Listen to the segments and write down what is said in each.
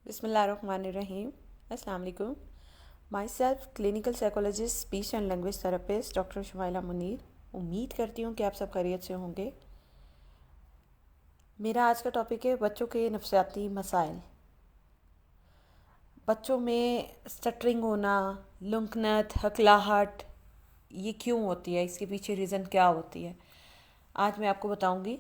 بسم اللہ الرحمن الرحیم. السلام علیکم. My self clinical psychologist speech and language therapist doctor Shumaila Munir. امید کرتی ہوں کہ آپ سب خیریت سے ہوں گے. میرا آج کا ٹاپک ہے بچوں کے نفسیاتی مسائل. بچوں میں سٹرنگ ہونا، لنکنت، ہکلاہٹ، یہ کیوں ہوتی ہے؟ اس کے پیچھے ریزن کیا ہوتی ہے؟ آج میں آپ کو بتاؤں گی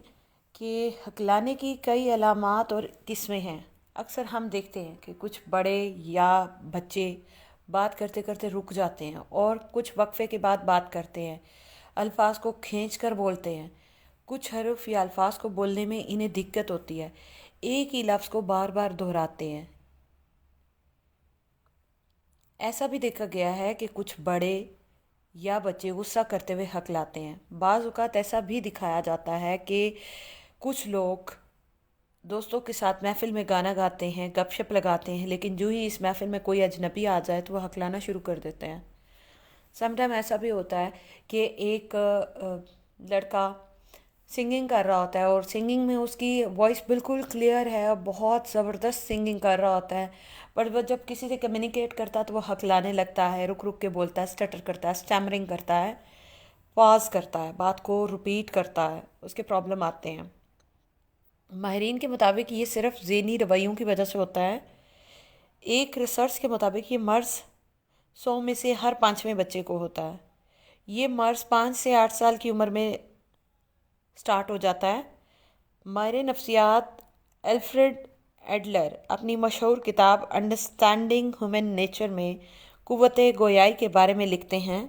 کہ ہکلانے کی کئی علامات اور قسمیں ہیں. اکثر ہم دیکھتے ہیں کہ کچھ بڑے یا بچے بات کرتے کرتے رک جاتے ہیں اور کچھ وقفے کے بعد بات کرتے ہیں. الفاظ کو کھینچ کر بولتے ہیں. کچھ حرف یا الفاظ کو بولنے میں انہیں دقت ہوتی ہے. ایک ہی لفظ کو بار بار دہراتے ہیں. ایسا بھی دیکھا گیا ہے کہ کچھ بڑے یا بچے غصہ کرتے ہوئے ہکلاتے ہیں. بعض اوقات ایسا بھی دکھایا جاتا ہے کہ کچھ لوگ دوستوں کے ساتھ محفل میں گانا گاتے ہیں، گپ شپ لگاتے ہیں، لیکن جو ہی اس محفل میں کوئی اجنبی آ جائے تو وہ ہکلانا شروع کر دیتے ہیں. سم ٹائم ایسا بھی ہوتا ہے کہ ایک لڑکا سنگنگ کر رہا ہوتا ہے اور سنگنگ میں اس کی وائس بالکل کلیئر ہے اور بہت زبردست سنگنگ کر رہا ہوتا ہے، پر وہ جب کسی سے کمیونیکیٹ کرتا ہے تو وہ ہکلانے لگتا ہے، رک رک کے بولتا ہے، اسٹٹر کرتا ہے، اسٹیمرنگ کرتا ہے، پاز کرتا ہے، بات کو رپیٹ کرتا ہے. اس کے پرابلم آتے ہیں. ماہرین کے مطابق یہ صرف ذہنی رویوں کی وجہ سے ہوتا ہے. ایک ریسرچ کے مطابق یہ مرض 100 میں سے ہر 5ویں بچے کو ہوتا ہے. یہ مرض 5 سے 8 سال کی عمر میں سٹارٹ ہو جاتا ہے. ماہر نفسیات الفریڈ ایڈلر اپنی مشہور کتاب انڈرسٹینڈنگ ہیومن نیچر میں قوت گویائی کے بارے میں لکھتے ہیں.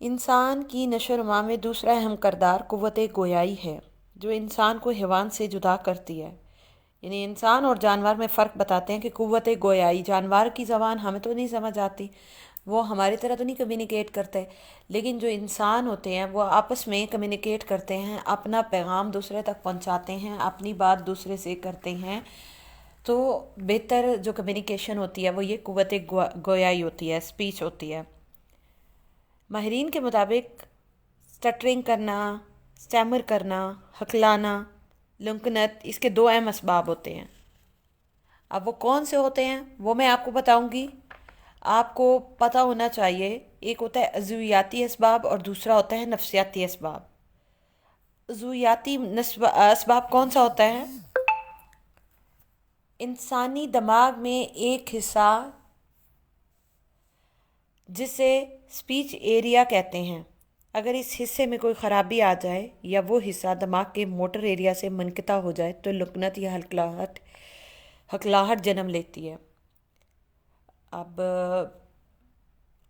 انسان کی نشو و نما میں دوسرا اہم کردار قوت گویائی ہے، جو انسان کو حیوان سے جدا کرتی ہے. یعنی انسان اور جانور میں فرق بتاتے ہیں کہ قوت گویائی، جانور کی زبان ہمیں تو نہیں سمجھ آتی، وہ ہماری طرح تو نہیں کمیونیکیٹ کرتے، لیکن جو انسان ہوتے ہیں وہ آپس میں کمیونیکیٹ کرتے ہیں، اپنا پیغام دوسرے تک پہنچاتے ہیں، اپنی بات دوسرے سے کرتے ہیں. تو بہتر جو کمیونیکیشن ہوتی ہے وہ یہ قوت گویائی ہوتی ہے، اسپیچ ہوتی ہے. ماہرین کے مطابق سٹرنگ کرنا، اسٹیمر کرنا، ہکلانا، لنکنت، اس کے 2 اہم اسباب ہوتے ہیں. اب وہ کون سے ہوتے ہیں وہ میں آپ کو بتاؤں گی. آپ کو پتہ ہونا چاہیے، ایک ہوتا ہے عضویاتی اسباب اور دوسرا ہوتا ہے نفسیاتی اسباب. عضویاتی اسباب کون سا ہوتا ہے؟ انسانی دماغ میں ایک حصہ جسے اسپیچ ایریا کہتے ہیں، اگر اس حصے میں کوئی خرابی آ جائے یا وہ حصہ دماغ کے موٹر ایریا سے منقطع ہو جائے تو لکنت یا ہکلاہٹ جنم لیتی ہے. اب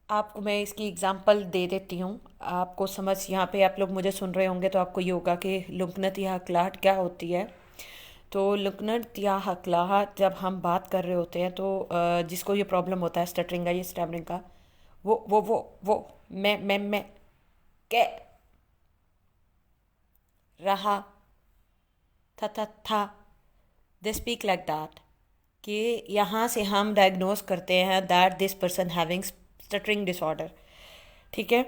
آپ کو میں اس کی اگزامپل دے دیتی ہوں، آپ کو سمجھ، یہاں پہ آپ لوگ مجھے سن رہے ہوں گے تو آپ کو یہ ہوگا کہ لکنت یا ہکلاہٹ کیا ہوتی ہے. تو لکنت یا ہکلاہٹ جب ہم بات کر رہے ہوتے ہیں تو جس کو یہ پرابلم ہوتا ہے اسٹٹرنگ کا یا اسٹیمرنگ کا، وہ میں کہ رہا تھا دے اسپیک لائک دیٹ، کہ یہاں سے ہم ڈائگنوز کرتے ہیں that this person having stuttering disorder. ٹھیک ہے.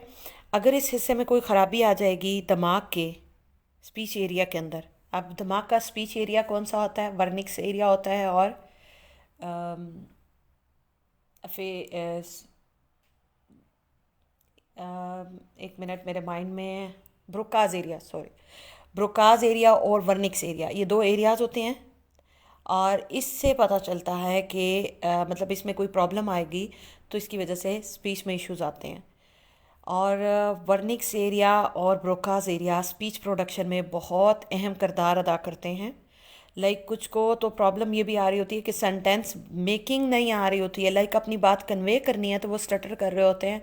اگر اس حصے میں کوئی خرابی آ جائے گی دماغ کے اسپیچ ایریا کے اندر، اب دماغ کا اسپیچ ایریا کون سا ہوتا ہے؟ ورنکس ایریا ہوتا ہے اور ایک منٹ، میرے مائنڈ میں بروکاز ایریا، بروکاز ایریا اور ورنکس ایریا، یہ 2 ایریاز ہوتے ہیں. اور اس سے پتہ چلتا ہے کہ مطلب اس میں کوئی پرابلم آئے گی تو اس کی وجہ سے اسپیچ میں ایشوز آتے ہیں. اور ورنکس ایریا اور بروکاز ایریا اسپیچ پروڈکشن میں بہت اہم کردار ادا کرتے ہیں. لائک کچھ کو تو پرابلم یہ بھی آ رہی ہوتی ہے کہ سینٹینس میکنگ نہیں آ رہی ہوتی ہے، لائک اپنی بات کنوے کرنی ہے تو وہ سٹٹر کر رہے ہوتے ہیں،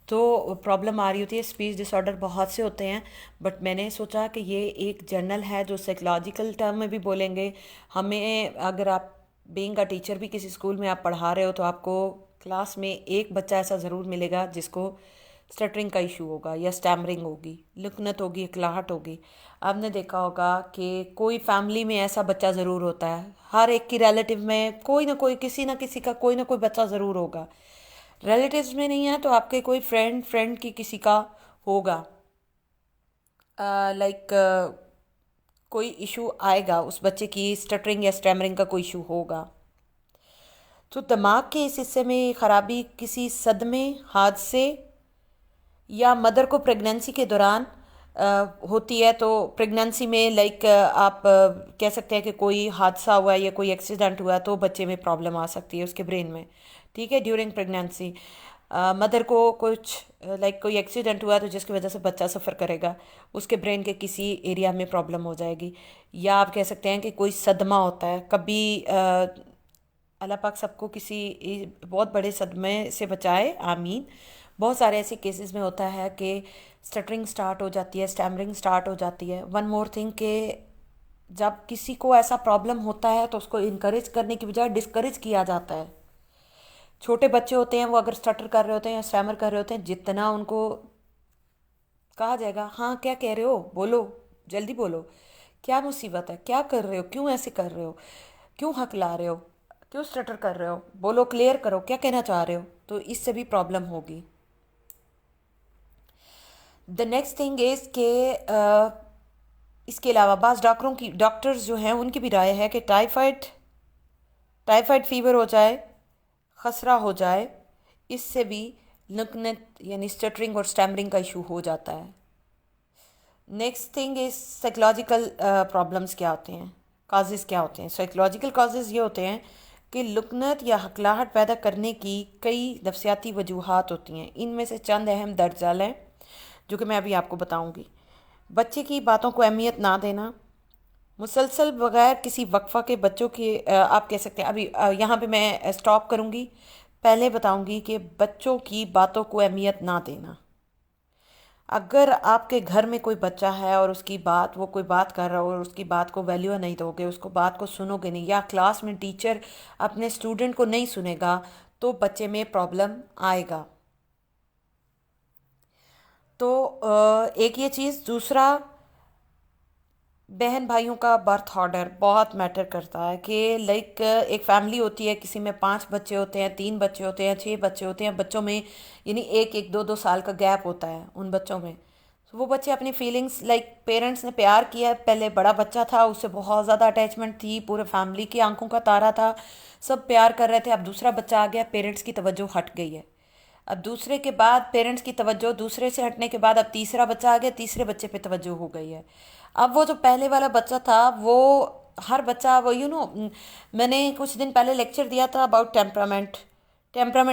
تو پرابلم آ رہی ہوتی ہے. اسپیچ ڈس آرڈر بہت سے ہوتے ہیں، بٹ میں نے سوچا کہ یہ ایک جرنل ہے جو سائیکولوجیکل ٹرم میں بھی بولیں گے. ہمیں اگر آپ بینگ اے ٹیچر بھی کسی اسکول میں آپ پڑھا رہے ہو تو آپ کو کلاس میں ایک بچہ ایسا ضرور ملے گا جس کو سٹرنگ کا ایشو ہوگا یا اسٹیمرنگ ہوگی، لکنت ہوگی، اکلاہٹ ہوگی. آپ نے دیکھا ہوگا کہ کوئی فیملی میں ایسا بچہ ضرور ہوتا ہے، ہر ایک کی ریلیٹیو میں کوئی نہ کوئی، کسی نہ کسی کا کوئی نہ کوئی بچہ ضرور ہوگا. ریلیٹیوز میں نہیں ہے تو آپ کے کوئی فرینڈ کی کسی کا ہوگا. لائک کوئی ایشو آئے گا، اس بچے کی اسٹٹرنگ یا اسٹیمرنگ کا کوئی ایشو ہوگا۔ تو دماغ کے اس حصے میں خرابی کسی صدمے، حادثے یا مدر کو پریگننسی کے دوران ہوتی ہے، تو پریگننسی میں لائک آپ کہہ سکتے ہیں کہ کوئی حادثہ ہوا ہے یا کوئی ایکسیڈنٹ ہوا ہے تو بچے میں پرابلم آ سکتی ہے اس کے برین میں، ٹھیک ہے، ڈیورنگ پریگننسی۔ مدر کو کچھ لائک کوئی ایکسیڈنٹ ہوا ہے تو جس کی وجہ سے بچہ سفر کرے گا، اس کے برین کے کسی ایریا میں پرابلم ہو جائے گی۔ یا آپ کہہ سکتے ہیں کہ کوئی صدمہ ہوتا ہے، کبھی اللہ پاک سب کو کسی بہت بڑے صدمے سے بچائے، آمین۔ بہت سارے ایسے کیسز میں ہوتا ہے کہ سٹرنگ سٹارٹ ہو جاتی ہے، اسٹیمرنگ سٹارٹ ہو جاتی ہے۔ ون مور تھنگ کہ جب کسی کو ایسا پرابلم ہوتا ہے تو اس کو انکریج کرنے کی بجائے ڈسکریج کیا جاتا ہے۔ چھوٹے بچے ہوتے ہیں، وہ اگر سٹر کر رہے ہوتے ہیں یا اسٹیمر کر رہے ہوتے ہیں، جتنا ان کو کہا جائے گا ہاں کیا کہہ رہے ہو، بولو، جلدی بولو، کیا مصیبت ہے، کیا کر رہے ہو، کیوں ایسے کر رہے ہو، کیوں ہکلا رہے ہو، کیوں سٹر کر رہے ہو، بولو، کلیئر کرو، کیا کہنا چاہ رہے ہو، تو اس سے بھی پرابلم ہوگی۔ دا نیکسٹ تھنگ از کہ اس کے علاوہ بعض ڈاکٹرز جو ہیں ان کی بھی رائے ہے کہ ٹائیفائڈ فیور ہو جائے، خسرہ ہو جائے، اس سے بھی لکنت یعنی اسٹٹرنگ اور اسٹیمرنگ کا ایشو ہو جاتا ہے۔ Next thing is psychological problems کیا ہوتے ہیں، کازز کیا ہوتے ہیں۔ سائیکلوجیکل کازز یہ ہوتے ہیں کہ لکنت یا ہکلاہٹ پیدا کرنے کی کئی نفسیاتی وجوہات ہوتی ہیں۔ ان میں سے چند اہم درج ذیل ہیں جو کہ میں ابھی آپ کو بتاؤں گی۔ بچے کی باتوں کو اہمیت نہ دینا، مسلسل بغیر کسی وقفہ کے بچوں کی آپ کہہ سکتے ہیں، ابھی یہاں پہ میں اسٹاپ کروں گی، پہلے بتاؤں گی کہ بچوں کی باتوں کو اہمیت نہ دینا۔ اگر آپ کے گھر میں کوئی بچہ ہے اور اس کی بات، وہ کوئی بات کر رہا ہو اور اس کی بات کو ویلیو نہیں دو گے، اس کو بات کو سنو گے نہیں، یا کلاس میں ٹیچر اپنے اسٹوڈنٹ کو نہیں سنے گا تو بچے میں پرابلم آئے گا۔ تو ایک یہ چیز، دوسرا بہن بھائیوں کا برتھ آرڈر بہت میٹر کرتا ہے کہ لائک ایک فیملی ہوتی ہے، کسی میں 5 بچے ہوتے ہیں، 3 بچے ہوتے ہیں، 6 بچے ہوتے ہیں، بچوں میں یعنی ایک 2 سال کا گیپ ہوتا ہے ان بچوں میں۔ وہ بچے اپنی فیلنگز لائک پیرنٹس نے پیار کیا ہے، پہلے بڑا بچہ تھا، اس سے بہت زیادہ اٹیچمنٹ تھی، پورے فیملی کی آنکھوں کا تارا تھا، سب پیار کر رہے تھے، اب دوسرا بچہ آ گیا، پیرنٹس کی توجہ ہٹ گئی ہے۔ اب دوسرے کے بعد پیرنٹس کی توجہ دوسرے سے ہٹنے کے بعد اب تیسرا بچہ آ گیا، تیسرے بچے پہ توجہ ہو گئی ہے۔ اب وہ جو پہلے والا بچہ تھا، وہ ہر بچہ وہ میں نے کچھ دن پہلے لیکچر دیا تھا اباؤٹ ٹیمپرامنٹ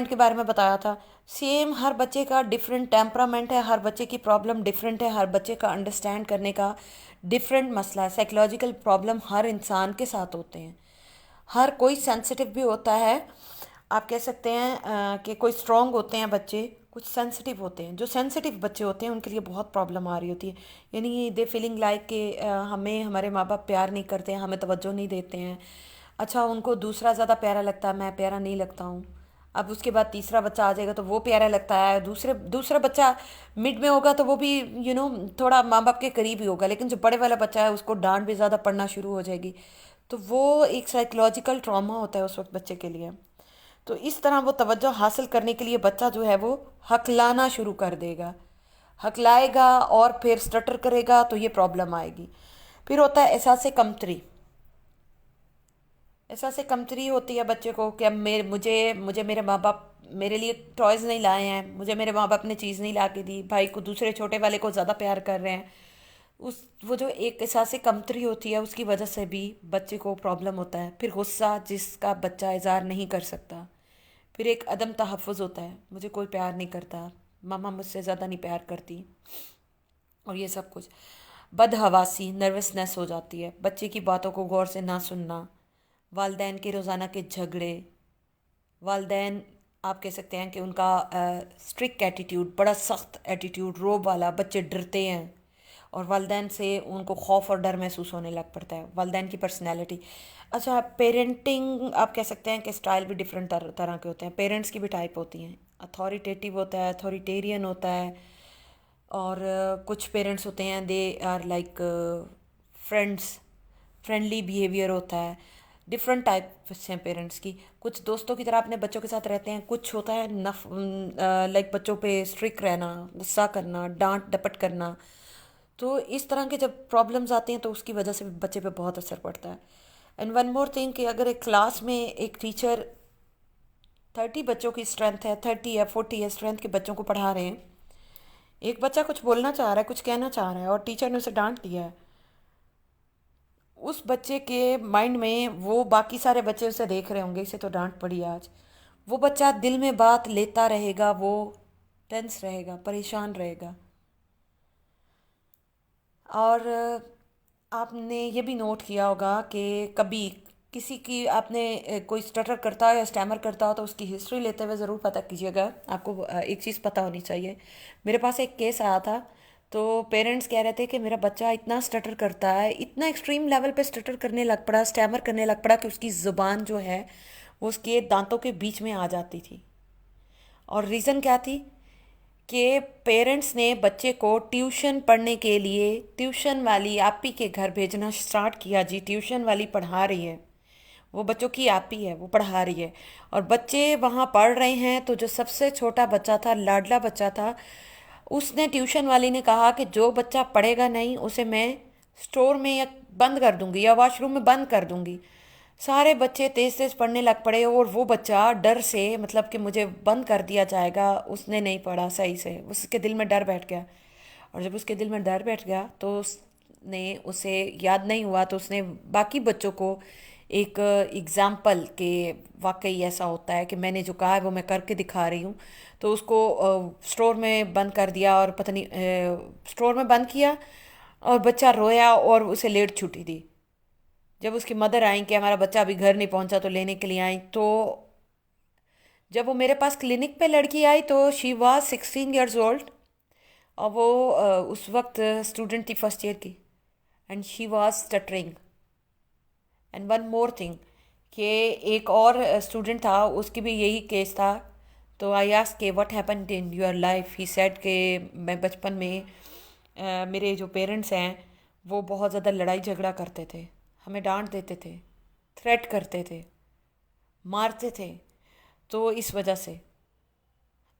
کے بارے میں بتایا تھا۔ سیم ہر بچے کا ڈیفرنٹ ٹیمپرامنٹ ہے، ہر بچے کی پرابلم ڈیفرنٹ ہے، ہر بچے کا انڈرسٹینڈ کرنے کا ڈیفرنٹ مسئلہ ہے۔ سائیکلوجیکل پرابلم ہر انسان کے ساتھ ہوتے ہیں، ہر کوئی سینسٹیو بھی ہوتا ہے۔ آپ کہہ سکتے ہیں کہ کوئی اسٹرانگ ہوتے ہیں بچے، کچھ سینسٹیو ہوتے ہیں۔ جو سینسٹیو بچے ہوتے ہیں ان کے لیے بہت پرابلم آ رہی ہوتی ہے، یعنی دے فیلنگ لائک کہ ہمیں ہمارے ماں باپ پیار نہیں کرتے ہیں، ہمیں توجہ نہیں دیتے ہیں۔ اچھا، ان کو دوسرا زیادہ پیارا لگتا ہے، میں پیارا نہیں لگتا ہوں۔ اب اس کے بعد تیسرا بچہ آ جائے گا تو وہ پیارا لگتا ہے، دوسرا بچہ مڈ میں ہوگا تو وہ بھی تھوڑا ماں باپ کے قریب ہی ہوگا، لیکن جو بڑے والا بچہ ہے اس کو ڈانٹ بھی زیادہ پڑنا شروع ہو جائے گی۔ تو وہ ایک سائیکلوجیکل ٹراما ہوتا ہے اس وقت بچے کے لیے۔ تو اس طرح وہ توجہ حاصل کرنے کے لیے بچہ جو ہے وہ ہکلانا شروع کر دے گا، ہکلائے گا اور پھر سٹر کرے گا تو یہ پرابلم آئے گی۔ پھر ہوتا ہے احساس کمتری۔ احساس کمتری ہوتی ہے بچے کو کہ اب مجھے میرے ماں باپ میرے لیے ٹوائز نہیں لائے ہیں، مجھے میرے ماں باپ نے چیز نہیں لا کے دی، بھائی کو دوسرے چھوٹے والے کو زیادہ پیار کر رہے ہیں۔ وہ جو ایک احساس کمتری ہوتی ہے اس کی وجہ سے بھی بچے کو پرابلم ہوتا ہے۔ پھر غصہ جس کا بچہ اظہار نہیں کر سکتا۔ پھر ایک عدم تحفظ ہوتا ہے، مجھے کوئی پیار نہیں کرتا، ماما مجھ سے زیادہ نہیں پیار کرتی، اور یہ سب کچھ۔ بدحواسی، نروسنس ہو جاتی ہے، بچے کی باتوں کو غور سے نہ سننا، والدین کے روزانہ کے جھگڑے، والدین آپ کہہ سکتے ہیں کہ ان کا اسٹرکٹ ایٹیٹیوڈ، بڑا سخت ایٹیٹیوڈ، روب والا، بچے ڈرتے ہیں اور والدین سے ان کو خوف اور ڈر محسوس ہونے لگ پڑتا ہے، والدین کی پرسنالٹی۔ اچھا، پیرنٹنگ آپ کہہ سکتے ہیں کہ اسٹائل بھی ڈفرینٹ طرح کے ہوتے ہیں، پیرنٹس کی بھی ٹائپ ہوتی ہیں، اتھارٹیٹیو ہوتا ہے، اتھارٹیرین ہوتا ہے، اور کچھ پیرنٹس ہوتے ہیں they are like friendly behaviour ہوتا ہے۔ ڈفرینٹ ٹائپس ہیں پیرنٹس کی، کچھ دوستوں کی طرح اپنے بچوں کے ساتھ رہتے ہیں، کچھ ہوتا ہے لائک بچوں پہ اسٹرک رہنا، غصہ کرنا، ڈانٹ ڈپٹ کرنا۔ تو اس طرح کے جب پرابلمز آتے ہیں تو اس کی وجہ سے بچے پہ بہت اثر پڑتا ہے. اینڈ ون مور تھنگ کہ اگر ایک کلاس میں ایک ٹیچر 30 بچوں کی اسٹرینتھ ہے، 30 یا 40 ہے اسٹرینتھ کے بچوں کو پڑھا رہے ہیں، ایک بچہ کچھ بولنا چاہ رہا ہے، کچھ کہنا چاہ رہا ہے اور ٹیچر نے اسے ڈانٹ دیا ہے، اس بچے کے مائنڈ میں وہ باقی سارے بچے اسے دیکھ رہے ہوں گے، اسے تو ڈانٹ پڑی آج، وہ بچہ دل میں بات لیتا رہے گا، وہ ٹینس رہے گا، پریشان رہے گا. اور آپ نے یہ بھی نوٹ کیا ہوگا کہ کبھی کسی کی آپ نے کوئی اسٹٹر کرتا ہو یا اسٹیمر کرتا ہو تو اس کی ہسٹری لیتے ہوئے ضرور پتہ کیجیے گا. آپ کو ایک چیز پتہ ہونی چاہیے. میرے پاس ایک کیس آیا تھا تو پیرنٹس کہہ رہے تھے کہ میرا بچہ اتنا اسٹٹر کرتا ہے، اتنا ایکسٹریم لیول پہ اسٹٹر کرنے لگ پڑا، اسٹیمر کرنے لگ پڑا کہ اس کی زبان جو ہے وہ اس کے دانتوں کے بیچ میں آ جاتی تھی. اور ریزن کیا تھی کہ پیرنٹس نے بچے کو ٹیوشن پڑھنے کے لیے ٹیوشن والی آپی کے گھر بھیجنا سٹارٹ کیا. جی ٹیوشن والی پڑھا رہی ہے، وہ بچوں کی آپی ہے، وہ پڑھا رہی ہے اور بچے وہاں پڑھ رہے ہیں. تو جو سب سے چھوٹا بچہ تھا، لاڈلا بچہ تھا، اس نے ٹیوشن والی نے کہا کہ جو بچہ پڑھے گا نہیں اسے میں اسٹور میں یا بند کر دوں گی یا واش روم میں بند کر دوں گی. سارے بچے تیز تیز پڑھنے لگ پڑے اور وہ بچہ ڈر سے، مطلب کہ مجھے بند کر دیا جائے گا، اس نے نہیں پڑھا صحیح سے، اس کے دل میں ڈر بیٹھ گیا. اور جب اس کے دل میں ڈر بیٹھ گیا تو اس نے، اسے یاد نہیں ہوا تو اس نے باقی بچوں کو ایک اگزامپل کہ واقعی ایسا ہوتا ہے کہ میں نے جو کہا ہے وہ میں کر کے دکھا رہی ہوں، تو اس کو اسٹور میں بند کر دیا اور پتہ نہیں اسٹور میں بند کیا اور بچہ رویا اور اسے لیٹ چھٹی دی. جب اس کی مدر آئیں کہ ہمارا بچہ ابھی گھر نہیں پہنچا تو لینے کے لیے آئیں، تو جب وہ میرے پاس کلینک پہ لڑکی آئی تو شی واز 16 ایئرز اولڈ اور وہ اس وقت اسٹوڈنٹ تھی فرسٹ ایئر کی. And she was اسٹٹرنگ. And one more thing کہ ایک اور اسٹوڈنٹ تھا، اس کی بھی یہی کیس تھا. تو آئی آسک کہ what happened in your life. He said کہ میں بچپن میں میرے جو پیرنٹس ہیں وہ بہت زیادہ لڑائی جھگڑا کرتے تھے، ہمیں ڈانٹ دیتے تھے، تھریٹ کرتے تھے، مارتے تھے، تو اس وجہ سے.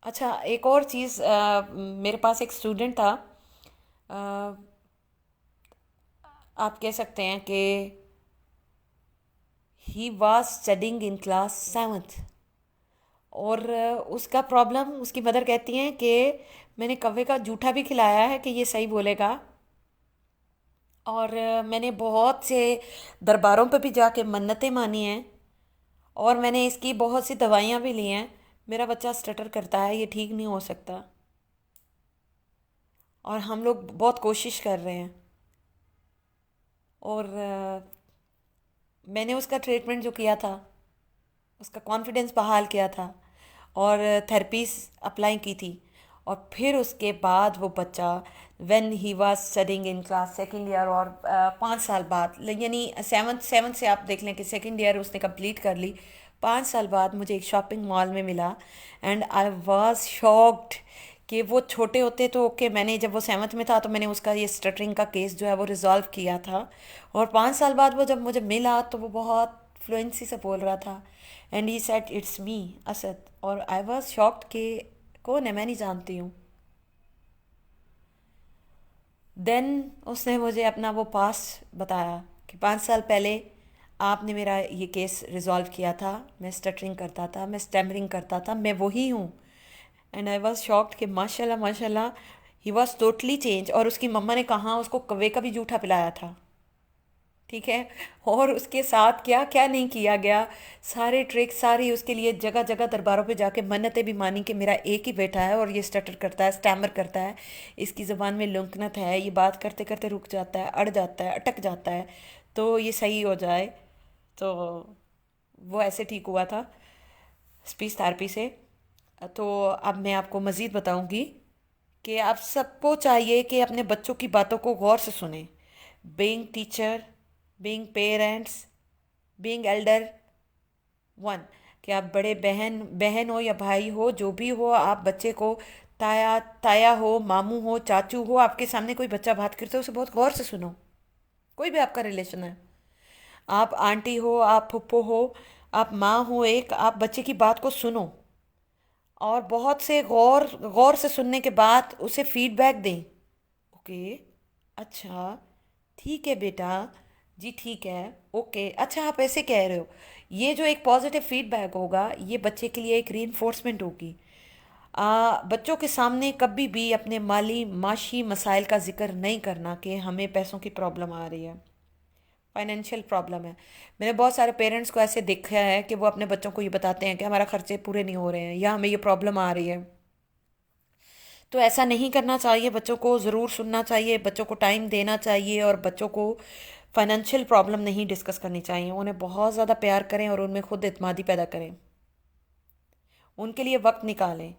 اچھا ایک اور چیز، میرے پاس ایک اسٹوڈنٹ تھا، آپ کہہ سکتے ہیں کہ ہی was studying in class 7th اور اس کا پرابلم، اس کی مدر کہتی ہیں کہ میں نے کوے کا جھوٹا بھی کھلایا ہے کہ یہ صحیح بولے گا، اور میں نے بہت سے درباروں پہ بھی جا کے منتیں مانی ہیں اور میں نے اس کی بہت سی دوائیاں بھی لی ہیں. میرا بچہ اسٹٹر کرتا ہے، یہ ٹھیک نہیں ہو سکتا اور ہم لوگ بہت کوشش کر رہے ہیں. اور میں نے اس کا ٹریٹمنٹ جو کیا تھا، اس کا کانفیڈنس بحال کیا تھا اور تھراپیز اپلائی کی تھی. اور پھر اس کے بعد وہ بچہ when he was studying in class 2nd year اور 5 سال بعد، یعنی 7 سے آپ دیکھ لیں کہ 2nd ایئر اس نے کمپلیٹ کر لی، 5 سال بعد مجھے ایک شاپنگ مال میں ملا. اینڈ آئی واز شاکڈ کہ وہ چھوٹے ہوتے تو اوکے، میں نے جب وہ 7th میں تھا تو میں نے اس کا یہ اسٹٹرنگ کا کیس جو ہے وہ ریزالو کیا تھا، اور 5 سال بعد وہ جب مجھے ملا تو وہ بہت فلوئنسی سے بول رہا تھا. And he said it's me Asad. اور آئی واز شاکڈ کہ کون ہے، میں نہیں جانتی ہوں. دین اس نے مجھے اپنا وہ پاس بتایا کہ 5 سال پہلے آپ نے میرا یہ کیس ریزالو کیا تھا، میں اسٹٹرنگ کرتا تھا، میں اسٹیمرنگ کرتا تھا، میں وہی ہوں. اینڈ آئی واز شاکڈ کہ ماشاء اللہ ماشاء اللہ ہی واز ٹوٹلی چینج. اور اس کی مما نے کہاں اس کو کوے کا بھی جھوٹا پلایا تھا، ٹھیک ہے، اور اس کے ساتھ کیا کیا نہیں کیا گیا، سارے ٹرک ساری اس کے لیے جگہ جگہ درباروں پہ جا کے منتیں بھی مانی کہ میرا ایک ہی بیٹا ہے اور یہ اسٹٹر کرتا ہے، اسٹیمر کرتا ہے، اس کی زبان میں لنکنت ہے، یہ بات کرتے کرتے رک جاتا ہے، اڑ جاتا ہے، اٹک جاتا ہے، تو یہ صحیح ہو جائے. تو وہ ایسے ٹھیک ہوا تھا اسپیچ تھراپی سے. تو اب میں آپ کو مزید بتاؤں گی کہ آپ سب کو چاہیے کہ اپنے بچوں کی باتوں کو غور سے سنیں. Being teacher, being parents, being elder one, کہ آپ بڑے بہن ہو یا بھائی ہو، جو بھی ہو، آپ بچے کو تایا ہو، ماموں ہو، چاچو ہو، آپ کے سامنے کوئی بچہ بات کرتا ہے اسے بہت غور سے سنو. کوئی بھی آپ کا ریلیشن ہے، آپ آنٹی ہو، آپ پھپھو ہو، آپ ماں ہو، ایک آپ بچے کی بات کو سنو اور بہت سے غور سے سننے کے بعد اسے فیڈ بیک دیں. اوکے اچھا ٹھیک ہے بیٹا، جی ٹھیک ہے، اوکے، اچھا آپ ایسے کہہ رہے ہو، یہ جو ایک پازیٹیو فیڈ بیک ہوگا یہ بچے کے لیے ایک ری انفورسمنٹ ہوگی۔ بچوں کے سامنے کبھی بھی اپنے معاشی مسائل کا ذکر نہیں کرنا کہ ہمیں پیسوں کی پرابلم آ رہی ہے، فائنینشیل پرابلم ہے۔ میں نے بہت سارے پیرنٹس کو ایسے دیکھا ہے کہ وہ اپنے بچوں کو یہ بتاتے ہیں کہ ہمارا خرچے پورے نہیں ہو رہے ہیں یا ہمیں یہ پرابلم آ رہی ہے۔ تو ایسا نہیں کرنا چاہیے، بچوں کو ضرور سننا چاہیے، بچوں کو ٹائم دینا چاہیے، اور بچوں کو فائنینشیل پرابلم نہیں ڈسکس کرنی چاہیے، انہیں بہت زیادہ پیار کریں اور ان میں خود اعتمادی پیدا کریں، ان کے لیے وقت نکالیں۔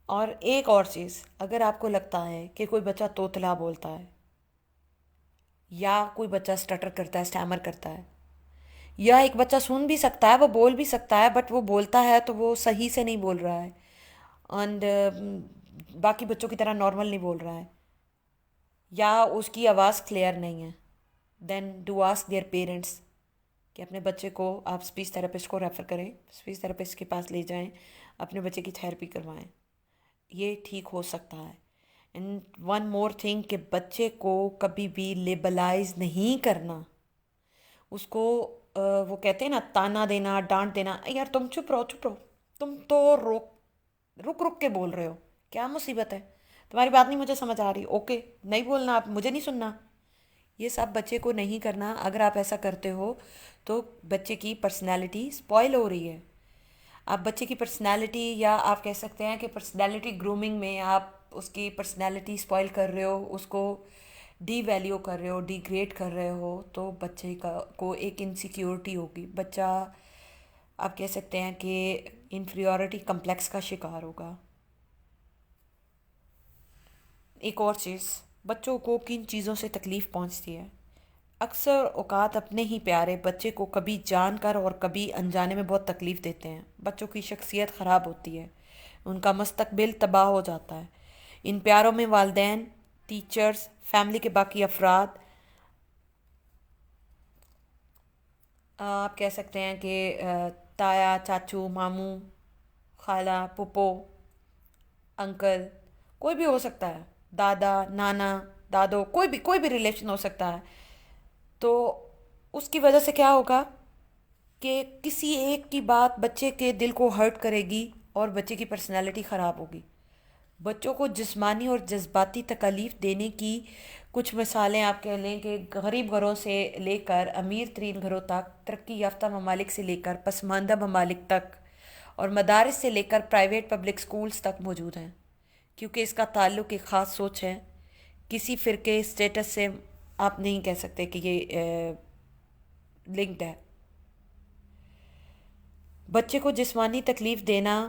اور ایک اور چیز، اگر آپ کو لگتا ہے کہ کوئی بچہ توتلا بولتا ہے یا کوئی بچہ سٹٹر کرتا ہے، سٹیمر کرتا ہے، یا ایک بچہ سن بھی سکتا ہے، وہ بول بھی سکتا ہے، بٹ وہ بولتا ہے تو وہ صحیح سے نہیں بول رہا ہے، اینڈ باقی بچوں کی طرح نارمل نہیں بول رہا ہے، یا اس کی آواز کلیئر نہیں ہے، then do ask their parents کہ اپنے بچے کو آپ اسپیچ تھراپسٹ کو ریفر کریں، اسپیچ تھراپسٹ کے پاس لے جائیں، اپنے بچے کی تھیراپی کروائیں، یہ ٹھیک ہو سکتا ہے۔ اینڈ ون مور تھنگ کہ بچے کو کبھی بھی لیبلائز نہیں کرنا، اس کو وہ کہتے ہیں نا تانا دینا، ڈانٹ دینا، یار تم چپ رہو، چپ رہو، تم تو رک رک کے بول رہے ہو، کیا مصیبت ہے، تمہاری بات نہیں مجھے سمجھ آ رہی، اوکے نہیں بولنا، آپ مجھے نہیں سننا، یہ سب بچے کو نہیں کرنا۔ اگر آپ ایسا کرتے ہو تو بچے کی پرسنالٹی سپوائل ہو رہی ہے، آپ بچے کی پرسنالٹی، یا آپ کہہ سکتے ہیں کہ پرسنالٹی گرومنگ میں آپ اس کی پرسنالٹی سپوائل کر رہے ہو، اس کو ڈی ویلیو کر رہے ہو، ڈی گریڈ کر رہے ہو، تو بچے کو ایک انسیکیورٹی ہوگی، بچہ آپ کہہ سکتے ہیں کہ انفیریورٹی کمپلیکس کا شکار ہوگا۔ ایک اور چیز، بچوں کو کن چیزوں سے تکلیف پہنچتی ہے؟ اکثر اوقات اپنے ہی پیارے بچے کو کبھی جان کر اور کبھی انجانے میں بہت تکلیف دیتے ہیں، بچوں کی شخصیت خراب ہوتی ہے، ان کا مستقبل تباہ ہو جاتا ہے۔ ان پیاروں میں والدین، ٹیچرز، فیملی کے باقی افراد، آپ کہہ سکتے ہیں کہ تایا، چاچو، ماموں، خالہ، پھپھو، انکل، کوئی بھی ہو سکتا ہے، دادا، نانا، دادو، کوئی بھی ریلیشن ہو سکتا ہے، تو اس کی وجہ سے کیا ہوگا کہ کسی ایک کی بات بچے کے دل کو ہرٹ کرے گی اور بچے کی پرسنالٹی خراب ہوگی۔ بچوں کو جسمانی اور جذباتی تکالیف دینے کی کچھ مثالیں آپ کہہ لیں کہ غریب گھروں سے لے کر امیر ترین گھروں تک، ترقی یافتہ ممالک سے لے کر پسماندہ ممالک تک، اور مدارس سے لے کر پرائیویٹ پبلک سکولز تک موجود ہیں، کیونکہ اس کا تعلق ایک خاص سوچ ہے، کسی فرقے اسٹیٹس سے آپ نہیں کہہ سکتے کہ یہ لنکڈ ہے۔ بچے کو جسمانی تکلیف دینا،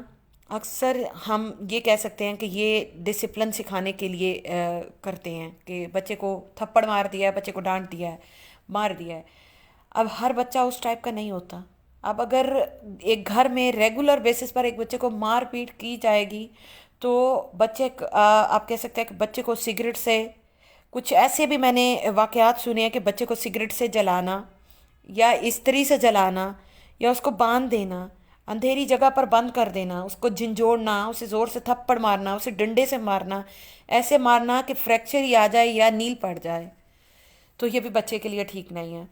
اکثر ہم یہ کہہ سکتے ہیں کہ یہ ڈسپلن سکھانے کے لیے کرتے ہیں کہ بچے کو تھپڑ مار دیا ہے، بچے کو ڈانٹ دیا ہے، مار دیا ہے۔ اب ہر بچہ اس ٹائپ کا نہیں ہوتا۔ اب اگر ایک گھر میں ریگولر بیسس پر ایک بچے کو مار پیٹ کی جائے گی تو بچے آپ کہہ سکتے ہیں کہ بچے کو سگریٹ سے، کچھ ایسے بھی میں نے واقعات سنے ہیں کہ بچے کو سگریٹ سے جلانا یا استری سے جلانا یا اس کو باندھ دینا، اندھیری جگہ پر بند کر دینا، اس کو جھنجھوڑنا، اسے زور سے تھپڑ مارنا، اسے ڈنڈے سے مارنا، ایسے مارنا کہ فریکچر ہی آ جائے یا نیل پڑ جائے، تو یہ بھی بچے کے لیے ٹھیک نہیں ہے۔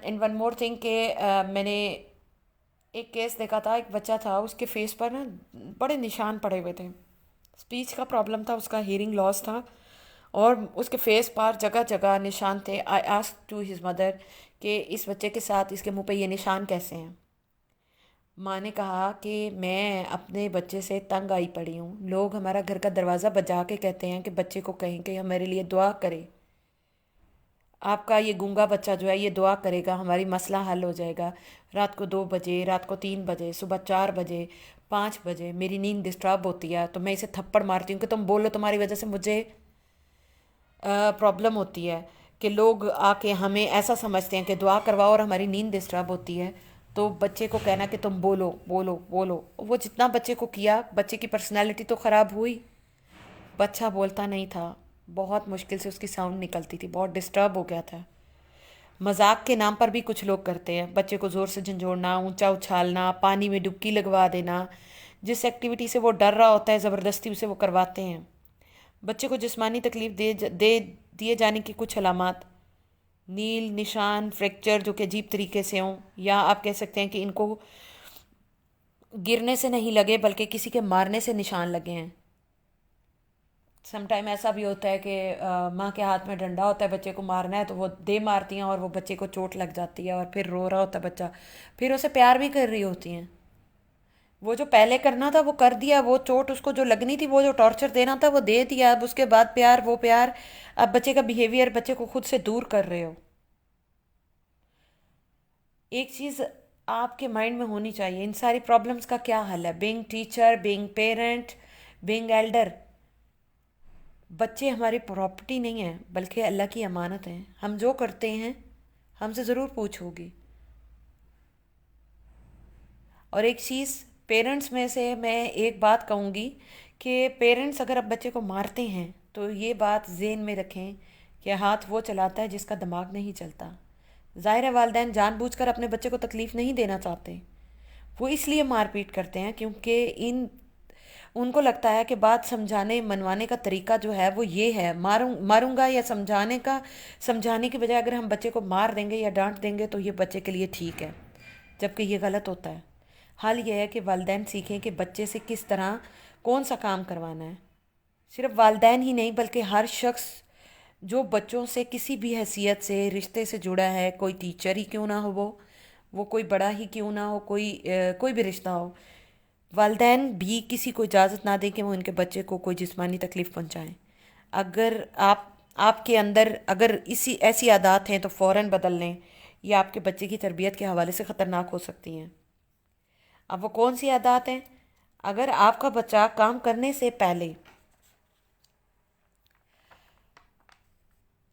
اینڈ ون مور تھنگ کہ میں نے ایک کیس دیکھا تھا، ایک بچہ تھا، اس کے فیس پر نا بڑے نشان پڑے ہوئے تھے، اسپیچ کا پرابلم تھا، اس کا ہیئرنگ لاس تھا، اور اس کے فیس پر جگہ جگہ نشان تھے۔ I ask to his mother کہ اس بچے کے ساتھ اس کے منہ پہ یہ نشان کیسے ہیں؟ ماں نے کہا کہ میں اپنے بچے سے تنگ آئی پڑی ہوں، لوگ ہمارا گھر کا دروازہ بجا کے کہتے ہیں کہ بچے کو کہیں کہ ہمارے لیے دعا کرے، آپ کا یہ گونگا بچہ جو ہے یہ دعا کرے گا، ہماری مسئلہ حل ہو جائے گا۔ رات کو 2 بجے، رات کو 3 بجے، صبح 4 بجے، 5 بجے میری نیند ڈسٹرب ہوتی ہے تو میں اسے تھپڑ مارتی ہوں کہ تم بولو، تمہاری وجہ سے مجھے پرابلم ہوتی ہے، کہ لوگ آ کے ہمیں ایسا سمجھتے ہیں کہ دعا کرواؤ اور ہماری نیند ڈسٹرب ہوتی ہے، تو بچے کو کہنا کہ تم بولو بولو بولو، وہ جتنا بچے کو کیا، بچے کی پرسنالٹی تو خراب ہوئی، بچہ بولتا نہیں تھا، بہت مشکل سے اس کی ساؤنڈ نکلتی تھی، بہت ڈسٹرب ہو گیا تھا۔ مذاق کے نام پر بھی کچھ لوگ کرتے ہیں، بچے کو زور سے جھنجھوڑنا، اونچا اچھالنا، پانی میں ڈبکی لگوا دینا، جس ایکٹیویٹی سے وہ ڈر رہا ہوتا ہے زبردستی اسے وہ کرواتے ہیں۔ بچے کو جسمانی تکلیف دیے جانے کی کچھ علامات: نیل نشان، فریکچر جو کہ عجیب طریقے سے ہوں، یا آپ کہہ سکتے ہیں کہ ان کو گرنے سے نہیں لگے بلکہ کسی کے مارنے سے نشان لگے ہیں۔ سم ٹائم ایسا بھی ہوتا ہے کہ ماں کے ہاتھ میں ڈنڈا ہوتا ہے، بچے کو مارنا ہے تو وہ دے مارتی ہیں اور وہ بچے کو چوٹ لگ جاتی ہے اور پھر رو رہا ہوتا ہے بچہ، پھر اسے پیار بھی کر رہی ہوتی ہیں۔ وہ جو پہلے کرنا تھا وہ کر دیا، وہ چوٹ اس کو جو لگنی تھی، وہ جو ٹارچر دینا تھا وہ دے دیا، اب اس کے بعد پیار، وہ پیار، اب بچے کا بیہیویئر بچے کو خود سے دور کر رہے ہو۔ ایک چیز آپ کے مائنڈ میں ہونی چاہیے، ان ساری پرابلمس کا کیا حل ہے؟ Being teacher, being parent, being elder, بچے ہماری پراپرٹی نہیں ہیں بلکہ اللہ کی امانت ہیں۔ ہم جو کرتے ہیں ہم سے ضرور پوچھو گی۔ اور ایک چیز پیرنٹس میں سے میں ایک بات کہوں گی کہ پیرنٹس اگر اب بچے کو مارتے ہیں تو یہ بات ذہن میں رکھیں کہ ہاتھ وہ چلاتا ہے جس کا دماغ نہیں چلتا۔ ظاہر ہے والدین جان بوجھ کر اپنے بچے کو تکلیف نہیں دینا چاہتے، وہ اس لیے مار پیٹ کرتے ہیں کیونکہ ان کو لگتا ہے کہ بات سمجھانے منوانے کا طریقہ جو ہے وہ یہ ہے، ماروں گا یا سمجھانے کی بجائے اگر ہم بچے کو مار دیں گے یا ڈانٹ دیں گے تو یہ بچے کے لیے ٹھیک ہے، جبکہ یہ غلط ہوتا ہے۔ حال یہ ہے کہ والدین سیکھیں کہ بچے سے کس طرح کون سا کام کروانا ہے۔ صرف والدین ہی نہیں بلکہ ہر شخص جو بچوں سے کسی بھی حیثیت سے رشتے سے جڑا ہے، کوئی ٹیچر ہی کیوں نہ ہو، وہ کوئی بڑا ہی کیوں نہ ہو، کوئی بھی رشتہ ہو، والدین بھی کسی کو اجازت نہ دیں کہ وہ ان کے بچے کو کوئی جسمانی تکلیف پہنچائیں۔ اگر آپ کے اندر اگر ایسی عادات ہیں تو فوراً بدل لیں، یہ آپ کے بچے کی تربیت کے حوالے سے خطرناک ہو سکتی ہیں۔ اب وہ کون سی عادات ہیں؟ اگر آپ کا بچہ کام کرنے سے پہلے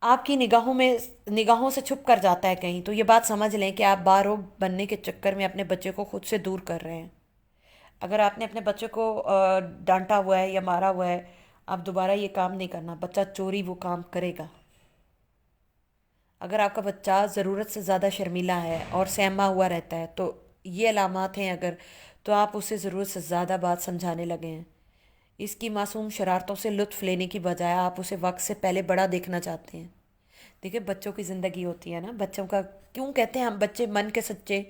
آپ کی نگاہوں سے چھپ کر جاتا ہے کہیں، تو یہ بات سمجھ لیں کہ آپ بارو بننے کے چکر میں اپنے بچے کو خود سے دور کر رہے ہیں۔ اگر آپ نے اپنے بچے کو ڈانٹا ہوا ہے یا مارا ہوا ہے، آپ دوبارہ یہ کام نہیں کرنا، بچہ چوری وہ کام کرے گا۔ اگر آپ کا بچہ ضرورت سے زیادہ شرمیلا ہے اور سہما ہوا رہتا ہے تو یہ علامات ہیں اگر، تو آپ اسے ضرورت سے زیادہ بات سمجھانے لگے ہیں۔ اس کی معصوم شرارتوں سے لطف لینے کی بجائے آپ اسے وقت سے پہلے بڑا دیکھنا چاہتے ہیں۔ دیکھیں بچوں کی زندگی ہوتی ہے نا، بچوں کا کیوں کہتے ہیں ہم بچے من کے سچے،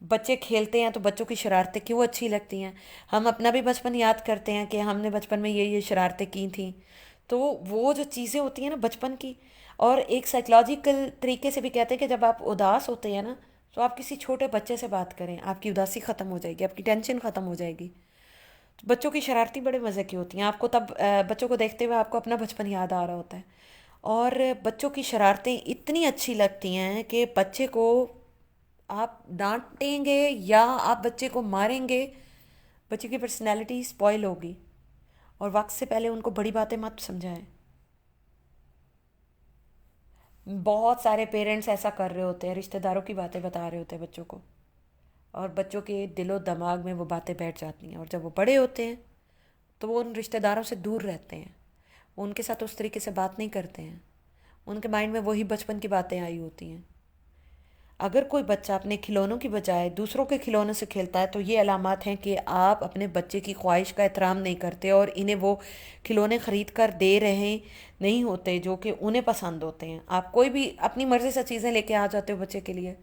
بچے کھیلتے ہیں تو بچوں کی شرارتیں کیوں اچھی لگتی ہیں؟ ہم اپنا بھی بچپن یاد کرتے ہیں کہ ہم نے بچپن میں یہ شرارتیں کی تھیں، تو وہ جو چیزیں ہوتی ہیں نا بچپن کی، اور ایک سائیکلوجیکل طریقے سے بھی کہتے ہیں کہ جب آپ اداس ہوتے ہیں نا تو آپ کسی چھوٹے بچے سے بات کریں، آپ کی اداسی ختم ہو جائے گی، آپ کی ٹینشن ختم ہو جائے گی۔ تو بچوں کی شرارتیں بڑے مزے کی ہوتی ہیں، آپ کو تب بچوں کو دیکھتے ہوئے آپ کو اپنا بچپن یاد آ رہا ہوتا ہے، اور بچوں کی شرارتیں اتنی اچھی لگتی ہیں کہ بچے کو آپ ڈانٹیں گے یا آپ بچے کو ماریں گے، بچے کی پرسنالٹی سپوائل ہوگی۔ اور وقت سے پہلے ان کو بڑی باتیں مت سمجھائیں۔ بہت سارے پیرنٹس ایسا کر رہے ہوتے ہیں، رشتہ داروں کی باتیں بتا رہے ہوتے ہیں بچوں کو، اور بچوں کے دل و دماغ میں وہ باتیں بیٹھ جاتی ہیں، اور جب وہ بڑے ہوتے ہیں تو وہ ان رشتہ داروں سے دور رہتے ہیں، وہ ان کے ساتھ اس طریقے سے بات نہیں کرتے ہیں، ان کے مائنڈ میں وہی بچپن کی باتیں آئی ہوتی ہیں۔ اگر کوئی بچہ اپنے کھلونوں کی بجائے دوسروں کے کھلونوں سے کھیلتا ہے تو یہ علامات ہیں کہ آپ اپنے بچے کی خواہش کا احترام نہیں کرتے اور انہیں وہ کھلونے خرید کر دے رہے نہیں ہوتے جو کہ انہیں پسند ہوتے ہیں۔ آپ کوئی بھی اپنی مرضی سے چیزیں لے کے آ جاتے ہو بچے کے لیے،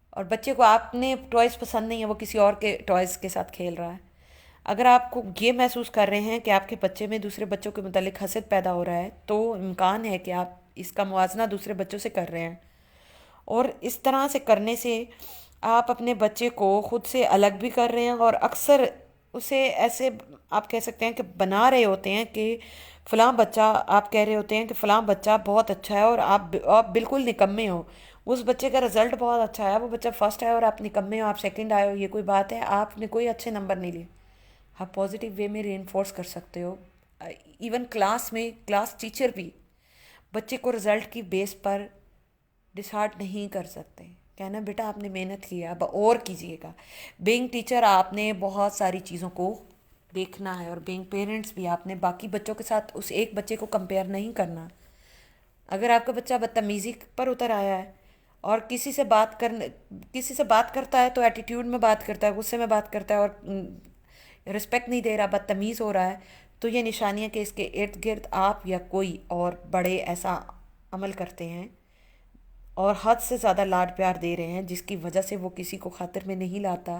اور بچے کو آپ نے ٹوائز پسند نہیں ہے، وہ کسی اور کے ٹوائز کے ساتھ کھیل رہا ہے۔ اگر آپ کو یہ محسوس کر رہے ہیں کہ آپ کے بچے میں دوسرے بچوں کے متعلق حسد پیدا ہو رہا ہے تو امکان ہے کہ آپ اس کا موازنہ دوسرے بچوں سے کر رہے ہیں، اور اس طرح سے کرنے سے آپ اپنے بچے کو خود سے الگ بھی کر رہے ہیں، اور اکثر اسے ایسے آپ کہہ سکتے ہیں کہ بنا رہے ہوتے ہیں کہ فلاں بچہ، آپ کہہ رہے ہوتے ہیں کہ فلاں بچہ بہت اچھا ہے اور آپ بالکل نکمے ہو، اس بچے کا رزلٹ بہت اچھا ہے، وہ بچہ فرسٹ ہے اور آپ نکمے ہو، آپ سیکنڈ آئے ہو، یہ کوئی بات ہے؟ آپ نے کوئی اچھے نمبر نہیں لیے۔ آپ پازیٹیو وے میں ری انفورس کر سکتے ہو، ایون کلاس میں کلاس ٹیچر بھی بچے کو رزلٹ کی بیس پر ڈسہارٹ نہیں کر سکتے، کہنا بیٹا آپ نے محنت کی ہے اب اور کیجئے گا۔ بینگ ٹیچر آپ نے بہت ساری چیزوں کو دیکھنا ہے، اور بینگ پیرنٹس بھی آپ نے باقی بچوں کے ساتھ اس ایک بچے کو کمپیئر نہیں کرنا۔ اگر آپ کا بچہ بدتمیزی پر اتر آیا ہے اور کسی سے بات کرتا ہے تو ایٹیٹیوڈ میں بات کرتا ہے، غصے میں بات کرتا ہے اور رسپیکٹ نہیں دے رہا، بدتمیز ہو رہا ہے، تو یہ نشانی ہے کہ اس کے ارد گرد آپ یا کوئی اور بڑے ایسا عمل کرتے ہیں اور حد سے زیادہ لاڈ پیار دے رہے ہیں، جس کی وجہ سے وہ کسی کو خاطر میں نہیں لاتا،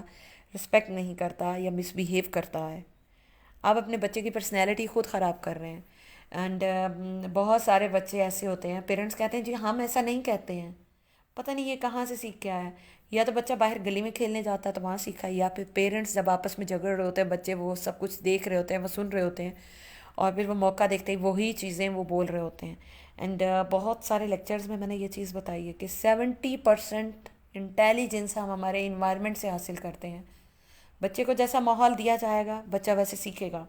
رسپیکٹ نہیں کرتا یا مس بیہیو کرتا ہے۔ آپ اپنے بچے کی پرسنالٹی خود خراب کر رہے ہیں۔ اینڈ بہت سارے بچے ایسے ہوتے ہیں، پیرنٹس کہتے ہیں جی ہم ایسا نہیں کہتے ہیں، پتہ نہیں یہ کہاں سے سیکھ کے آیا ہے۔ یا تو بچہ باہر گلی میں کھیلنے جاتا ہے تو وہاں سیکھا ہے، یا پھر پیرنٹس جب آپس میں جھگڑ رہے ہوتے ہیں، بچے وہ سب کچھ دیکھ رہے ہوتے ہیں، وہ سن رہے ہوتے ہیں، اور پھر وہ موقع دیکھتے ہی وہی چیزیں وہ بول رہے ہوتے ہیں۔ اینڈ بہت سارے لیکچرز میں نے یہ چیز بتائی ہے کہ 70% انٹیلیجنس ہم ہمارے انوائرمنٹ سے حاصل کرتے ہیں۔ بچے کو جیسا ماحول دیا جائے گا بچہ ویسے سیکھے گا۔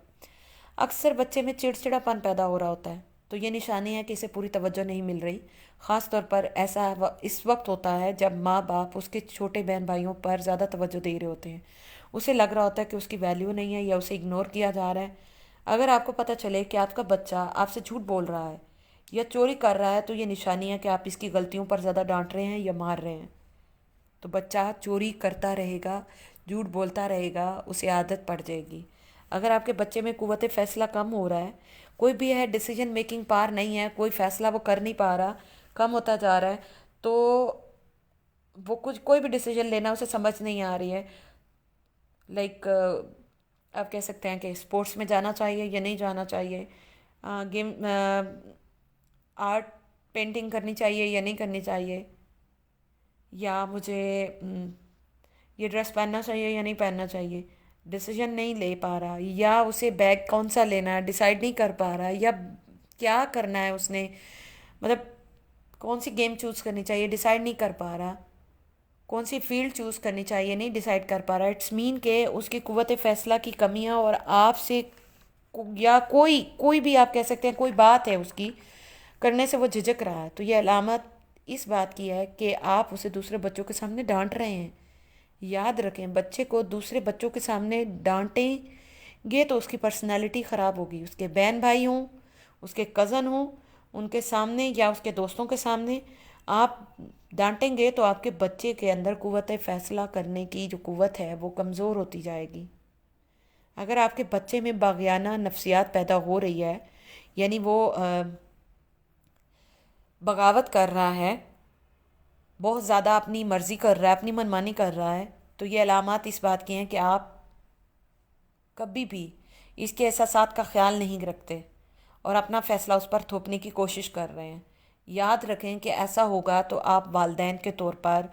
اکثر بچے میں چڑچڑاپن پیدا ہو رہا ہوتا ہے، تو یہ نشانی ہے کہ اسے پوری توجہ نہیں مل رہی۔ خاص طور پر ایسا اس وقت ہوتا ہے جب ماں باپ اس کے چھوٹے بہن بھائیوں پر زیادہ توجہ دے رہے ہوتے ہیں۔ اسے لگ رہا ہوتا ہے کہ اس کی ویلیو نہیں ہے یا اسے اگنور کیا جا رہا ہے۔ اگر آپ کو پتہ چلے کہ آپ کا بچہ آپ سے جھوٹ بول رہا ہے یا چوری کر رہا ہے، تو یہ نشانی ہے کہ آپ اس کی غلطیوں پر زیادہ ڈانٹ رہے ہیں یا مار رہے ہیں۔ تو بچہ چوری کرتا رہے گا، جھوٹ بولتا رہے گا، اسے عادت پڑ جائے گی۔ اگر آپ کے بچے میں قوت فیصلہ کم ہو رہا ہے، کوئی بھی ہے ڈیسیجن میکنگ پار نہیں ہے، کوئی فیصلہ وہ کر نہیں پا رہا، کم ہوتا جا رہا ہے، تو وہ کوئی بھی ڈیسیجن لینا اسے سمجھ نہیں آ رہی ہے۔ لائک آپ کہہ سکتے ہیں کہ اسپورٹس میں جانا چاہیے یا نہیں جانا چاہیے، گیم آرٹ پینٹنگ کرنی چاہیے یا نہیں کرنی چاہیے، یا مجھے یہ ڈریس پہننا چاہیے یا نہیں پہننا چاہیے، ڈیسیجن نہیں لے پا رہا، یا اسے بیگ کون سا لینا ہے ڈیسائیڈ نہیں کر پا رہا، یا کیا کرنا ہے اس نے، مطلب کون سی گیم چوز کرنی چاہیے ڈیسائیڈ نہیں کر پا رہا، کون سی فیلڈ چوز کرنی چاہیے نہیں ڈیسائیڈ کر پا رہا۔ اٹس مین کہ اس کی قوت فیصلہ کی کمیاں، اور آپ سے یا کوئی بھی آپ کہہ سکتے ہیں کوئی بات ہے اس کی کرنے سے وہ جھجک رہا ہے، تو یہ علامت اس بات کی ہے کہ آپ اسے دوسرے بچوں کے سامنے ڈانٹ رہے ہیں۔ یاد رکھیں، بچے کو دوسرے بچوں کے سامنے ڈانٹیں گے تو اس کی پرسنالٹی خراب ہوگی۔ اس کے بہن بھائی ہوں، اس کے کزن ہوں، ان کے سامنے یا اس کے دوستوں کے سامنے آپ ڈانٹیں گے تو آپ کے بچے کے اندر قوت فیصلہ کرنے کی جو قوت ہے وہ کمزور ہوتی جائے گی۔ اگر آپ کے بچے میں باغیانہ نفسیات پیدا ہو رہی ہے، یعنی وہ بغاوت کر رہا ہے، بہت زیادہ اپنی مرضی کر رہا ہے، اپنی منمانی کر رہا ہے، تو یہ علامات اس بات کی ہیں کہ آپ کبھی بھی اس کے احساسات کا خیال نہیں رکھتے اور اپنا فیصلہ اس پر تھوپنے کی کوشش کر رہے ہیں۔ یاد رکھیں کہ ایسا ہوگا تو آپ والدین کے طور پر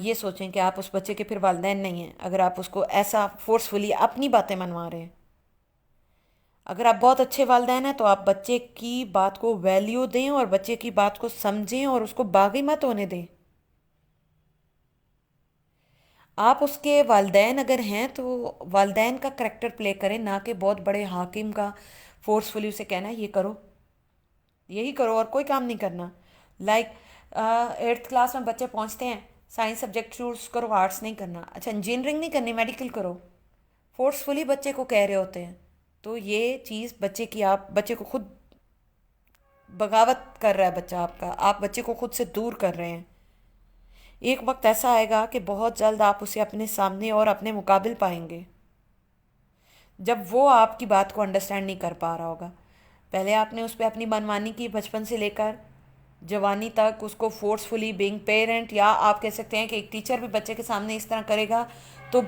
یہ سوچیں کہ آپ اس بچے کے پھر والدین نہیں ہیں، اگر آپ اس کو ایسا فورسفلی اپنی باتیں منوا رہے ہیں۔ اگر آپ بہت اچھے والدین ہیں تو آپ بچے کی بات کو ویلیو دیں اور بچے کی بات کو سمجھیں اور اس کو باغی مت ہونے دیں۔ آپ اس کے والدین اگر ہیں تو والدین کا کریکٹر پلے کریں، نہ کہ بہت بڑے حاکم کا فورسفلی اسے کہنا ہے یہ کرو، یہی کرو اور کوئی کام نہیں کرنا۔ لائک 8th کلاس میں بچے پہنچتے ہیں، سائنس سبجیکٹ چوز کرو، آرٹس نہیں کرنا، اچھا انجینئرنگ نہیں کرنی، میڈیکل کرو، فورسفلی بچے کو کہہ رہے ہوتے ہیں، تو یہ چیز بچے کو خود بغاوت کر رہا ہے بچہ آپ بچے کو خود سے دور کر رہے ہیں۔ ایک وقت ایسا آئے گا کہ بہت جلد آپ اسے اپنے سامنے اور اپنے مقابل پائیں گے، جب وہ آپ کی بات کو انڈرسٹینڈ نہیں کر پا رہا ہوگا۔ پہلے آپ نے اس پہ اپنی منمانی کی، بچپن سے لے کر جوانی تک اس کو فورسفلی بینگ پیرنٹ، یا آپ کہہ سکتے ہیں کہ ایک ٹیچر بھی بچے کے سامنے اس طرح کرے گا تو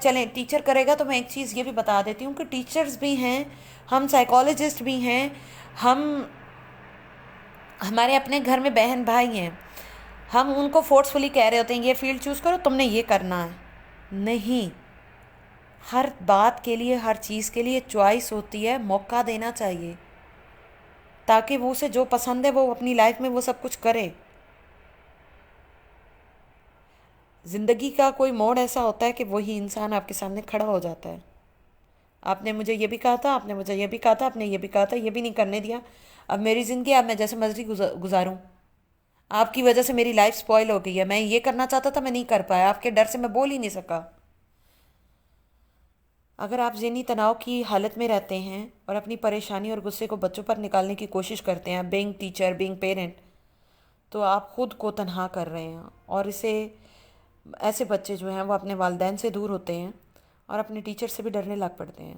چلیں ٹیچر کرے گا تو میں ایک چیز یہ بھی بتا دیتی ہوں کہ ٹیچرز بھی ہیں، ہم سائیکالوجسٹ بھی ہیں، ہمارے اپنے گھر میں بہن بھائی ہیں، ہم ان کو فورسفلی کہہ رہے ہوتے ہیں یہ فیلڈ چوز کرو، تم نے یہ کرنا ہے۔ نہیں، ہر بات کے لیے، ہر چیز کے لیے چوائس ہوتی ہے، موقع دینا چاہیے تاکہ وہ اسے جو پسند ہے وہ اپنی لائف میں وہ سب کچھ کرے۔ زندگی کا کوئی موڑ ایسا ہوتا ہے کہ وہی انسان آپ کے سامنے کھڑا ہو جاتا ہے۔ آپ نے مجھے یہ بھی کہا تھا، آپ نے مجھے یہ بھی کہا تھا، آپ نے یہ بھی کہا تھا، یہ بھی نہیں کرنے دیا، اب میری زندگی اب میں جیسے مرضی گزاروں، آپ کی وجہ سے میری لائف سپوائل ہو گئی ہے، میں یہ کرنا چاہتا تھا میں نہیں کر پایا، آپ کے ڈر سے میں بول ہی نہیں سکا۔ اگر آپ ذہنی تناؤ کی حالت میں رہتے ہیں اور اپنی پریشانی اور غصے کو بچوں پر نکالنے کی کوشش کرتے ہیں، بینگ ٹیچر، بینگ پیرنٹ، تو آپ خود کو تنہا کر رہے ہیں، اور ایسے بچے جو ہیں وہ اپنے والدین سے دور ہوتے ہیں اور اپنے ٹیچر سے بھی ڈرنے لگ پڑتے ہیں۔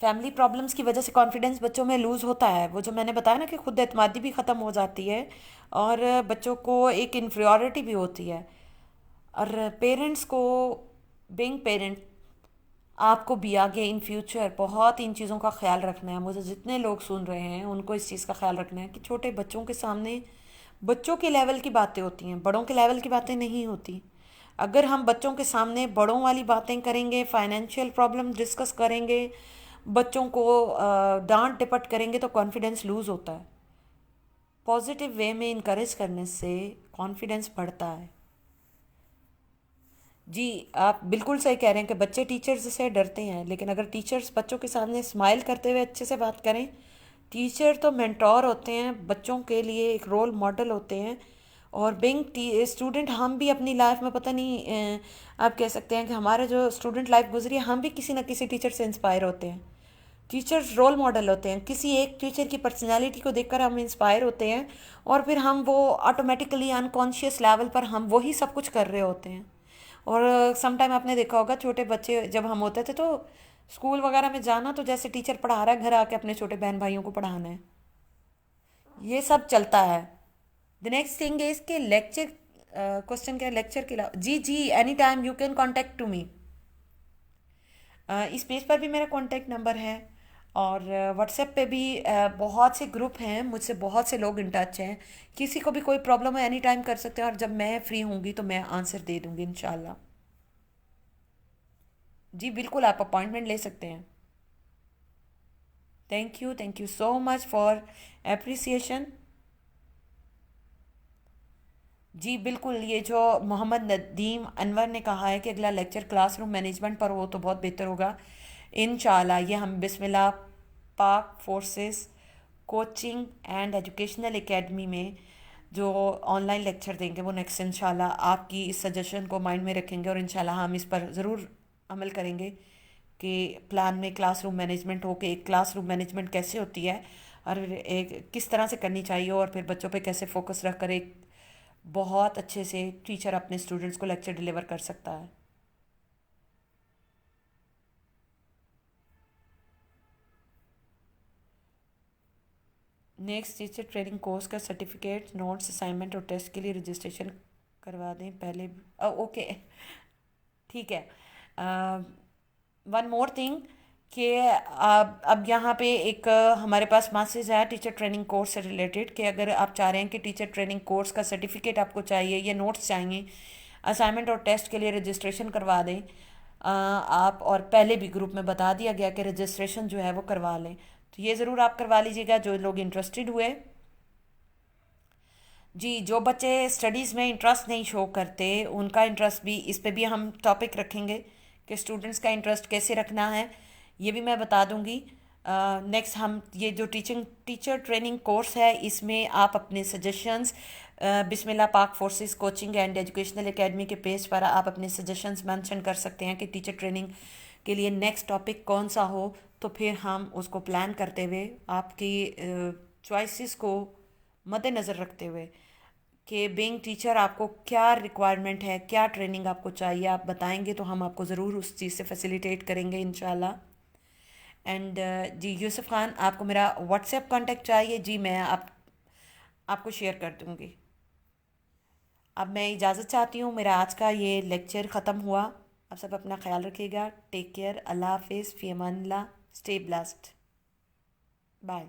فیملی پرابلمس کی وجہ سے کانفیڈنس بچوں میں لوز ہوتا ہے، وہ جو میں نے بتایا نا کہ خود اعتمادی بھی ختم ہو جاتی ہے، اور بچوں کو ایک انفیریورٹی بھی ہوتی ہے. اور پیرنٹس کو، بینگ پیرنٹ، آپ کو بھی آگے ان فیوچر بہت ان چیزوں کا خیال رکھنا ہے. مجھے جتنے لوگ سن رہے ہیں ان کو اس چیز کا خیال رکھنا ہے کہ چھوٹے بچوں کے سامنے بچوں کے لیول کی باتیں ہوتی ہیں، بڑوں کے لیول کی باتیں نہیں ہوتی. اگر ہم بچوں کے سامنے بڑوں والی باتیں کریں گے، فائنینشیل پرابلم ڈسکس کریں گے، بچوں کو ڈانٹ ڈپٹ کریں گے، تو کانفیڈنس لوز ہوتا ہے. پازیٹیو وے میں انکریج کرنے سے کانفیڈنس بڑھتا ہے. جی آپ بالکل صحیح کہہ رہے ہیں کہ بچے ٹیچرز سے ڈرتے ہیں، لیکن اگر ٹیچرز بچوں کے سامنے اسمائل کرتے ہوئے اچھے سے بات کریں، ٹیچر تو مینٹور ہوتے ہیں، بچوں کے لیے ایک رول ماڈل ہوتے ہیں. اور بینگ اسٹوڈنٹ ہم بھی اپنی لائف میں پتہ نہیں، آپ کہہ سکتے ہیں کہ ہمارے جو اسٹوڈنٹ لائف گزری ہے، ہم بھی کسی نہ کسی ٹیچر سے انسپائر ہوتے ہیں. ٹیچرز رول ماڈل ہوتے ہیں، کسی ایک ٹیچر کی پرسنالٹی کو دیکھ کر ہم انسپائر ہوتے ہیں، اور پھر ہم وہ آٹومیٹیکلی انکانشیس لیول پر ہم وہی سب کچھ کر رہے ہوتے ہیں. اور سم ٹائم آپ نے دیکھا ہوگا چھوٹے بچے جب ہم ہوتے تھے تو اسکول وغیرہ میں جانا تو جیسے ٹیچر پڑھا رہا ہے، گھر آ کے اپنے چھوٹے بہن بھائیوں کو پڑھانا ہے. یہ سب چلتا ہے. دا نیکسٹ تھنگ از کہ لیکچر، کوشچن کیا ہے لیکچر کے علاوہ؟ جی جی، any time you can contact to me. اس پیج پر بھی میرا کانٹیکٹ نمبر ہے، اور واٹس ایپ پہ بھی بہت سے گروپ ہیں، مجھ سے بہت سے لوگ ان ٹچ ہیں. کسی کو بھی کوئی پرابلم ہے اینی ٹائم کر سکتے ہیں، اور جب میں فری ہوں گی تو میں آنسر دے دوں گی انشاءاللہ. جی بالکل، آپ اپوائنٹمنٹ لے سکتے ہیں. Thank you so much for appreciation. جی بالکل، یہ جو محمد ندیم انور نے کہا ہے کہ اگلا لیکچر کلاس روم مینجمنٹ پر ہو تو بہت بہتر ہوگا. انشاءاللہ یہ ہم بسم اللہ پاک forces coaching and educational academy میں جو آن لائن لیکچر دیں گے وہ نیکسٹ انشاءاللہ آپ کی اس سجیشن کو مائنڈ میں رکھیں گے، اور انشاءاللہ ہم اس پر ضرور عمل کریں گے کہ پلان میں کلاس روم مینجمنٹ ہو، کہ ایک کلاس روم مینجمنٹ کیسے ہوتی ہے اور ایک کس طرح سے کرنی چاہیے، اور پھر بچوں پہ کیسے فوکس رکھ کر ایک بہت اچھے سے ٹیچر اپنے اسٹوڈنٹس کو لیکچر ڈلیور کر سکتا ہے. نیکسٹ ٹیچر ٹریننگ کورس کا سرٹیفکیٹ، نوٹس، اسائنمنٹ اور ٹیسٹ کے لیے رجسٹریشن کروا دیں پہلے. اوکے ٹھیک ہے. ون مور تھنگ کہ اب یہاں پہ ایک ہمارے پاس میسیج آیا ٹیچر ٹریننگ کورس سے ریلیٹڈ، کہ اگر آپ چاہ رہے ہیں کہ ٹیچر ٹریننگ کورس کا سرٹیفکیٹ آپ کو چاہیے یا نوٹس چاہیے، اسائنمنٹ اور ٹیسٹ کے لیے رجسٹریشن کروا دیں آپ. اور پہلے بھی گروپ میں بتا دیا گیا کہ رجسٹریشن جو ہے وہ کروا لیں، تو یہ ضرور آپ کروا لیجیے گا جو لوگ انٹرسٹڈ ہوئے. جی جو بچے اسٹڈیز میں انٹرسٹ نہیں شو کرتے ان کا انٹرسٹ بھی اس پہ بھی ہم ٹاپک رکھیں گے کہ اسٹوڈنٹس کا انٹرسٹ کیسے رکھنا ہے، یہ بھی میں بتا دوں گی. نیکسٹ ہم یہ جو ٹیچر ٹریننگ کورس ہے اس میں آپ اپنے سجیشنز بسم اللہ پاک forces coaching and educational academy کے پیج پر آپ اپنے سجیشنز مینشن کر سکتے ہیں کہ ٹیچر ٹریننگ کے لیے نیکسٹ ٹاپک کون سا ہو، تو پھر ہم اس کو پلان کرتے ہوئے آپ کی چوائسیز کو مد نظر رکھتے ہوئے کہ بینگ ٹیچر آپ کو کیا ریکوائرمنٹ ہے، کیا ٹریننگ آپ کو چاہیے، آپ بتائیں گے تو ہم آپ کو ضرور اس چیز سے فیسیلیٹیٹ کریں گے انشاءاللہ. اینڈ جی یوسف خان، آپ کو میرا واٹس ایپ کانٹیکٹ چاہیے؟ جی میں آپ کو شیئر کر دوں گی. اب میں اجازت چاہتی ہوں، میرا آج کا یہ لیکچر ختم ہوا. آپ سب اپنا خیال رکھیے گا. Take care. اللہ حافظ. فی Aman Ullah. Stay blessed. Bye.